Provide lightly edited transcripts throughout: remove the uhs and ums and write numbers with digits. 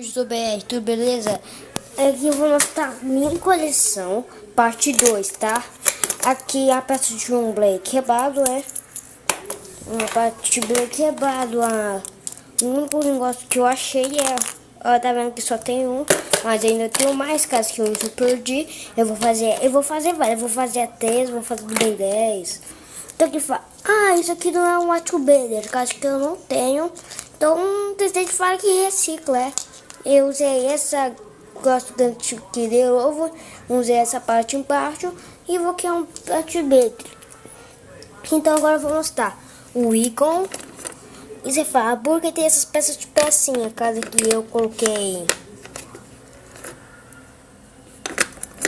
Do BR, tudo beleza? Aqui eu vou mostrar minha coleção, parte 2, tá? Aqui a peça de um Blade quebrado, uma parte de Blade quebrado. O único negócio que eu achei tá vendo que só tem um, mas ainda tenho mais, caso que eu perdi. Eu vou fazer várias, vou fazer a 3, vou fazer bem 10. Então que fala, isso aqui não é um Atchubader, caso que eu não tenho. Então tem gente que fala que recicla, Eu usei essa, gosto tanto que deu ovo, usei essa parte embaixo e vou criar um Atchubader. Então agora eu vou mostrar o ícone. E você fala, por que tem essas peças de pecinha? Casa que eu coloquei.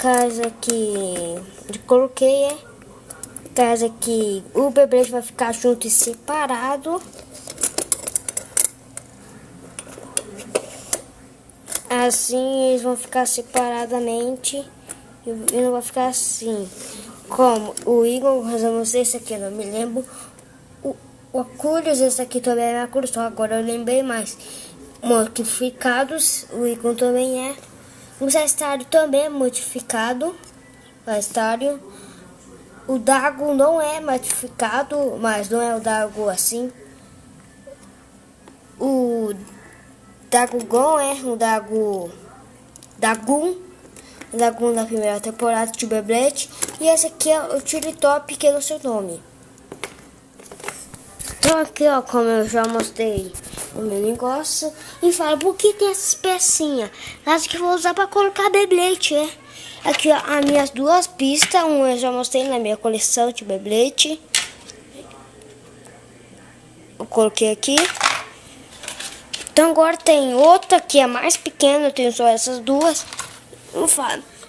Casa que eu coloquei casa que o bebê vai ficar junto e separado. Assim eles vão ficar separadamente e não vai ficar assim. Como o Igor, não sei se aqui, eu não me lembro. O Acúlios, esse aqui também é Acúlios, só agora eu lembrei mais. Modificados, o Igor também é. O Zestário também é modificado. Zestário. O Dago não é modificado, mas não é o Dago assim. O Dagugon é o Dagun da primeira temporada de Beyblade. E esse aqui é o Tiritop, que é o seu nome. Então aqui, como eu já mostrei o meu negócio. E fala, por que tem essas pecinhas? Acho que vou usar para colocar Beyblade, Aqui, as minhas duas pistas. Uma eu já mostrei na minha coleção de Beyblade. Eu coloquei aqui. Então agora tem outra que é mais pequena, eu tenho só essas duas.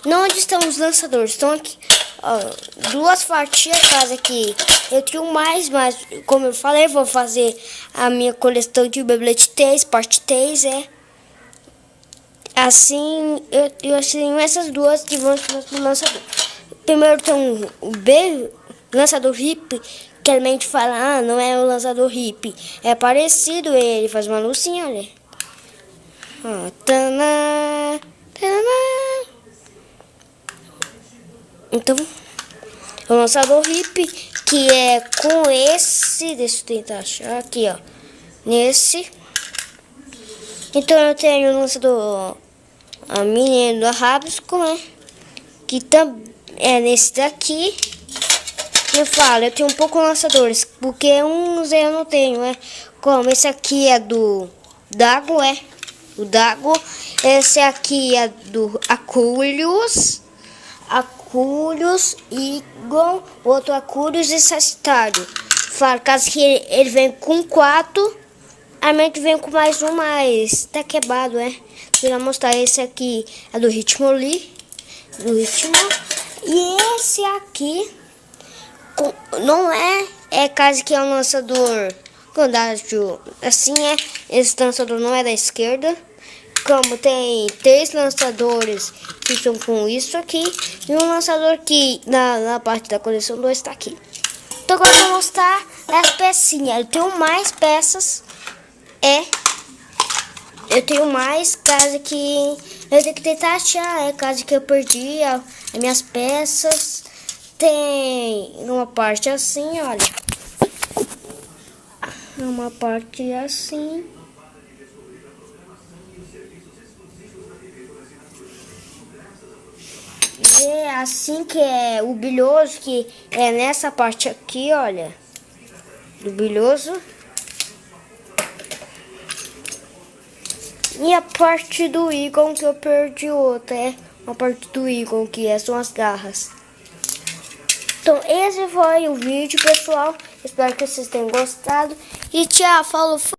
Não, onde estão os lançadores? Estão aqui, duas fatias, quase aqui. Eu tenho mais, mas como eu falei, vou fazer a minha coleção de Beyblade 3, parte 3, Assim, eu tenho essas duas que vão para o lançador. Primeiro tem o B, lançador hip, que a mente fala, não é o lançador hip. É parecido, ele faz uma luzinha, olha. Então, o lançador hip, que é com esse, deixa eu tentar achar aqui, nesse. Então eu tenho o lançador, a menina do Rabisco, que também é nesse daqui. Eu tenho um pouco lançadores, porque uns eu não tenho, Como esse aqui é do Dago, o Dago. Esse aqui é do Acúlios, Igor, outro Acúlios e Sagitário. Caso que ele vem com 4, a mente vem com mais um, mas tá quebrado, Vou mostrar, esse aqui é do Ritmo Lee, e esse aqui não é caso que é um lançador assim, esse lançador não é da esquerda. Como tem 3 lançadores que estão com isso aqui, e um lançador que na parte da coleção 2 está aqui. Então agora eu vou mostrar as pecinhas. Eu tenho mais peças, eu tenho mais, caso que eu tenho que tentar achar, caso que eu perdi as minhas peças. Tem uma parte assim, olha. Uma parte assim. E é assim que é o bilhoso, que é nessa parte aqui, olha. Do bilhoso. E a parte do ícone que eu perdi outra, a parte do ícone, que são as garras. Então esse foi o vídeo, pessoal. Espero que vocês tenham gostado. E tchau, falou!